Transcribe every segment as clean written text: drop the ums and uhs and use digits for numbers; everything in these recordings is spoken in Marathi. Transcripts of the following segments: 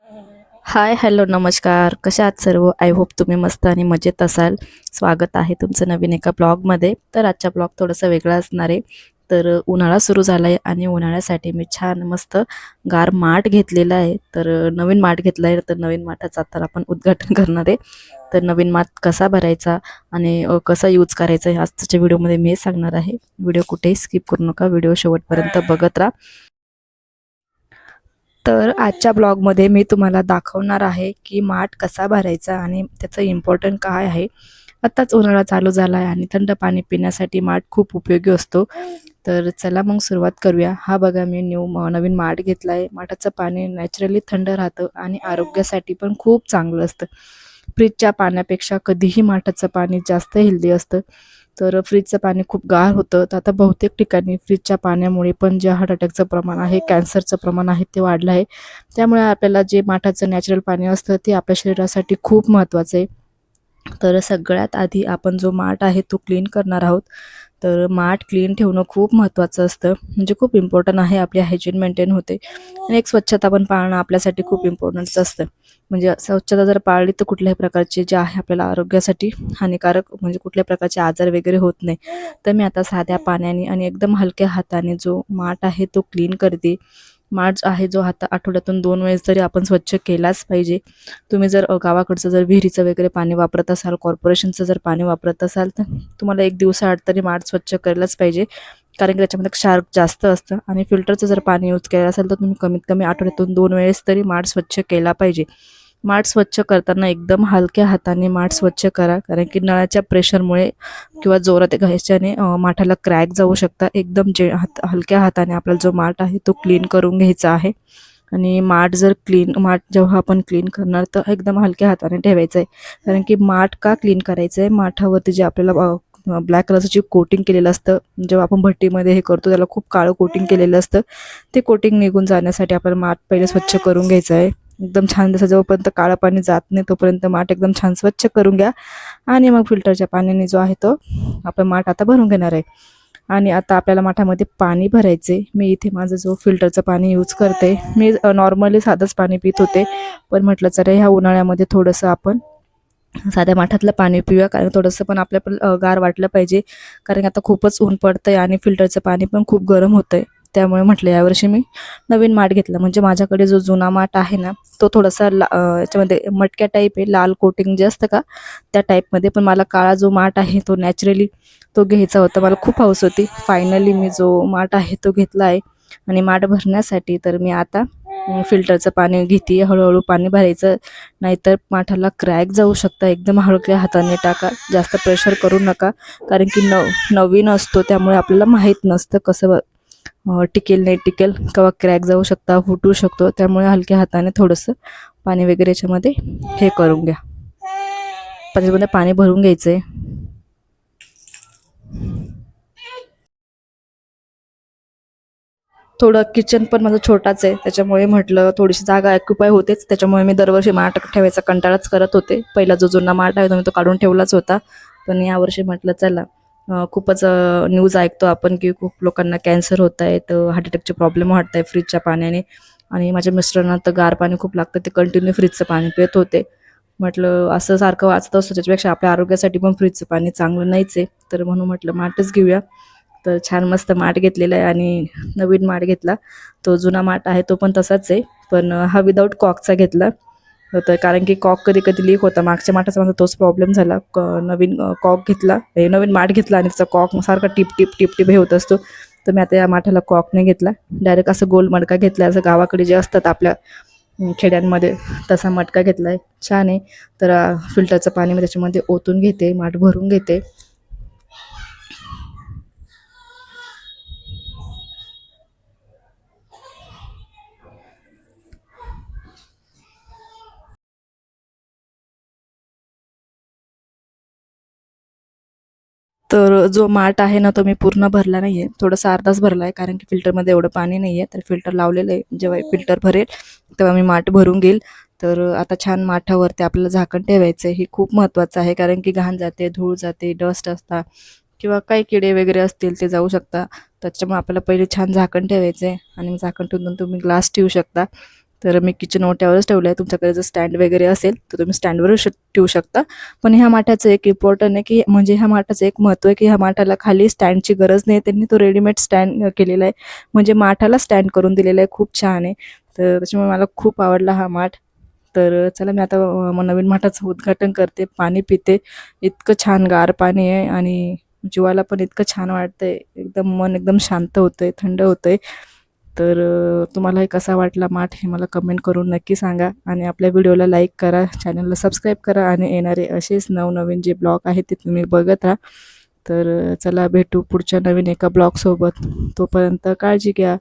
हाय, हॅलो, नमस्कार. कशा आहात सर्व? आय होप तुम्ही मस्त आणि मजेत असाल. स्वागत आहे तुमचं नवीन एका ब्लॉगमध्ये. तर आजचा ब्लॉग थोडासा वेगळा असणार आहे. तर उन्हाळा सुरू झाला आहे आणि उन्हाळ्यासाठी मी छान मस्त गार माठ घेतलेला आहे. तर नवीन माठ घेतला आहे. तर नवीन माठाचं आता आपण उद्घाटन करणार आहे. तर नवीन माठ कसा भरायचा आणि कसा यूज करायचा हे आजच्या व्हिडिओमध्ये मी सांगणार आहे. व्हिडिओ कुठेही स्किप करू नका. व्हिडिओ शेवटपर्यंत बघत राहा. तर आजच्या ब्लॉगमध्ये मी तुम्हाला दाखवणार आहे की माठ कसा भरायचा आणि त्याचं इम्पॉर्टंट काय आहे. आत्ताच उन्हाळा चालू झाला आहे आणि थंड पाणी पिण्यासाठी माठ खूप उपयोगी असतो. तर चला मग सुरुवात करूया. हा बघा मी नवीन माठ घेतला आहे. माठाचं पाणी नॅचरली थंड राहतं आणि आरोग्यासाठी पण खूप चांगलं असतं. फ्रीजच्या पाण्यापेक्षा कधीही माठाचं पाणी जास्त हेल्दी असतं. तर फ्रीजचं पाणी खूप गार होतं. तर आता बहुतेक ठिकाणी फ्रीजच्या पाण्यामुळे पण जे हार्ट अटॅकचं प्रमाण आहे, कॅन्सरचं प्रमाण आहे ते वाढलं आहे. त्यामुळे आपल्याला जे माठाचं नॅचरल पाणी असतं ते आपल्या शरीरासाठी खूप महत्त्वाचं आहे. तर सगळ्यात आधी आपण जो माठ आहे तो क्लीन करणार आहोत. तर माठ क्लीन ठेवणं खूप महत्त्वाचं असतं. म्हणजे खूप इम्पॉर्टंट आहे. आपली हायजीन मेंटेन होते आणि एक स्वच्छता पण पाळणं आपल्यासाठी खूप इम्पॉर्टंट असतं. म्हणजे स्वच्छता जर पाळली तर कुठल्याही प्रकारचे जे आहे आपल्याला आरोग्यासाठी हानिकारक म्हणजे कुठल्याही प्रकारचे आजार वगैरे होत नाही. तर मी आता साध्या पाण्याने आणि एकदम हलक्या हाताने जो माठ आहे तो क्लीन करते. माठ आहे जो आठवड्यातून 2 वेळेस तरी आपण स्वच्छ केलाच पाहिजे. तुम्ही जर गावाकडचं जर विहिरीचं वगैरे पाणी वापरत असाल, कॉर्पोरेशनचं जर पाणी वापरत असाल, तर तुम्हाला 1 दिवसाआड तरी माठ स्वच्छ करायलाच पाहिजे. कारण की त्याच्यामध्ये क्षार जास्त असतं आणि फिल्टरचं जर पाणी यूज केलं असेल, तर तुम्ही कमीत कमी आठवड्यातून 2 वेळेस तरी माठ स्वच्छ केला पाहिजे. माठ स्वच्छ करताना एकदम हलक्या हाताने माठ स्वच्छ करा. कारण की नळाच्या प्रेशरमुळे किंवा जोरात घ्यायच्याने माठाला क्रॅक जाऊ शकतात. एकदम हलक्या हाताने आपला जो माठ आहे तो क्लीन करून घ्यायचा आहे. आणि माठ जेव्हा आपण क्लीन करणार तर एकदम हलक्या हाताने ठेवायचं आहे. कारण की माठ का क्लीन करायचं आहे, माठावरती जे आपल्याला ब्लॅक कलरचं जे कोटिंग केलेलं असतं, जेव्हा आपण भट्टीमध्ये हे करतो त्याला खूप काळं कोटिंग केलेलं असतं, ते कोटिंग निघून जाण्यासाठी आपल्याला माठ पहिले स्वच्छ करून घ्यायचं आहे. एकदम छान जसं जोपर्यंत काळं पाणी जात नाही तोपर्यंत माठ एकदम छान स्वच्छ करून घ्या. आणि मग फिल्टरच्या पाण्याने जो आहे तो आपण माठ आता भरून घेणार आहे. आणि आता आपल्याला माठामध्ये पाणी भरायचे. मी इथे माझं जो फिल्टरचं पाणी यूज करते. मी नॉर्मली साधंच पाणी पित होते. पण म्हटलं चला ह्या उन्हाळ्यामध्ये थोडंसं आपण साध्या माठातलं पाणी पिऊया. कारण थोडंसं पण आपल्या पण गार वाटलं पाहिजे. कारण आता खूपच ऊन पडतंय आणि फिल्टरचं पाणी पण खूप गरम होतंय. त्यामुळे म्हटलं यावर्षी मी नवीन माठ घेतला. म्हणजे माझ्याकडे जो जुना माठ आहे ना, तो थोडासा याच्यामध्ये मटक्या टाईप आहे. लाल कोटिंग जे असतं का, त्या टाईपमध्ये. पण मला काळा जो माठ आहे तो नॅचरली तो घ्यायचा होता. मला खूप हौस होती. फायनली मी जो माठ आहे तो घेतला आहे. आणि माठ भरण्यासाठी तर मी आता फिल्टरचं पाणी घेते. हळूहळू पाणी भरायचं, नाहीतर माठाला क्रॅक जाऊ शकता. एकदम हलक्या हाताने टाका, जास्त प्रेशर करू नका. कारण की नवीन असतो त्यामुळे आपल्याला माहीत नसतं कसं टिकेल नाही टिकेल, केव्हा क्रॅक जाऊ शकता, फुटू शकतो. त्यामुळे हलक्या हाताने थोडंसं पाणी वगैरे याच्यामध्ये हे करून घ्या. त्याच्यामध्ये पाणी भरून घ्यायचं आहे. थोडं किचन पण माझं छोटाच आहे, त्याच्यामुळे म्हटलं थोडीशी जागा ऑक्युपाय होतेच. त्याच्यामुळे मी दरवर्षी माठ ठेवायचा कंटाळाच करत होते. पहिला जो जुना माठ आहे तो मी तो काढून ठेवलाच होता. पण यावर्षी म्हटलं चला, खूपच न्यूज ऐकतो आपण की खूप लोकांना कॅन्सर होत आहेत, हार्ट अटॅकचे प्रॉब्लेम वाढत आहे फ्रीजच्या पाण्याने. आणि माझ्या मिस्टरांना तर गार पाणी खूप लागतं, ते कंटिन्यू फ्रीजचं पाणी पित होते. म्हटलं असं सारखं वाचत असतो त्याच्यापेक्षा आपल्या आरोग्यासाठी पण फ्रीजचं पाणी चांगलं नाहीच आहे. तर म्हणून म्हटलं माठच घेऊया. तर छान मस्त माठ घेतलेला आहे आणि नवीन माठ घेतला. तो जुना माठ आहे तो पण तसाच आहे, पण हा विदाऊट कॉकचा घेतला होता. कारण की कॉक कधी कधी लीक होता. मागच्या माठाचा माझा तोच प्रॉब्लेम झाला. नवीन कॉक घेतला, नवीन माठ घेतला आणि त्याचा कॉक सारखा टिप टिप टिप टिप हे होत असतो. तर मी आता या माठाला कॉक नाही घेतला, डायरेक्ट असं गोल मडका घेतला, असं गावाकडे जे असतात आपल्या खेड्यांमध्ये तसा मटका घेतला आहे. छान आहे. तर फिल्टरचं पाणी मी त्याच्यामध्ये ओतून घेते, माठ भरून घेते. तर जो माठ आहे ना, तो मी पूर्ण भरला नाही आहे. थोडासा अर्धाच भरला आहे, कारण की फिल्टरमध्ये एवढं पाणी नाही आहे. तर फिल्टर लावलेलं आहे. जेव्हा फिल्टर भरेल तेव्हा मी माठ भरून घेईल. तर आता छान माठावरती आपल्याला झाकण ठेवायचं आहे. हे खूप महत्त्वाचं आहे, कारण की घाण जाते, धूळ जाते, डस्ट असतात किंवा काही किडे वगैरे असतील ते जाऊ शकतात. त्याच्यामुळे आपल्याला पहिले छान झाकण ठेवायचं आहे आणि झाकण ठेवून तुम्ही ग्लास ठेवू शकता. तर मी किचन ओट्यावरच ठेवलं आहे. तुमच्याकडे जर स्टँड वगैरे असेल तर तुम्ही स्टँडवर ठेवू शकता. पण ह्या माठाचं एक इम्पॉर्टंट आहे की म्हणजे ह्या माठाचं एक महत्त्व आहे की ह्या माठाला खाली स्टँडची गरज नाही. त्यांनी तो रेडीमेड स्टँड केलेला आहे. म्हणजे माठाला स्टँड करून दिलेला आहे. खूप छान आहे. तर त्याच्यामुळे मला खूप आवडला हा माठ. तर चला मी आता नवीन माठाचं उद्घाटन करते. पाणी पिते. इतकं छान गार पाणी आहे आणि जीवाला पण इतकं छान वाटतंय. एकदम मन एकदम शांत होतंय, थंड होतंय. तर तुम्हाला हे कसा वाटला माठ हे मला कमेंट करून नक्की सांगा आणि आपल्या व्हिडिओला लाईक करा, चॅनलला सबस्क्राईब करा आणि येणारे असेच नवनवीन जे ब्लॉग आहेत ते तुम्ही बघत राहा. तर चला भेटू पुढच्या नवीन एका ब्लॉगसोबत. तोपर्यंत काळजी घ्या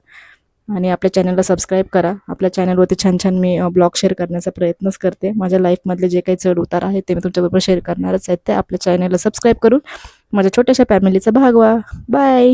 आणि आपल्या चॅनलला सबस्क्राईब करा. आपल्या चॅनलवरती छान छान मी ब्लॉग शेअर करण्याचा प्रयत्नच करते. माझ्या लाईफमधले जे काही चढ उतार आहेत ते मी तुमच्याबरोबर शेअर करणारच आहेत. ते आपल्या चॅनलला सबस्क्राईब करून माझ्या छोट्याशा फॅमिलीचा भाग व्हा. बाय.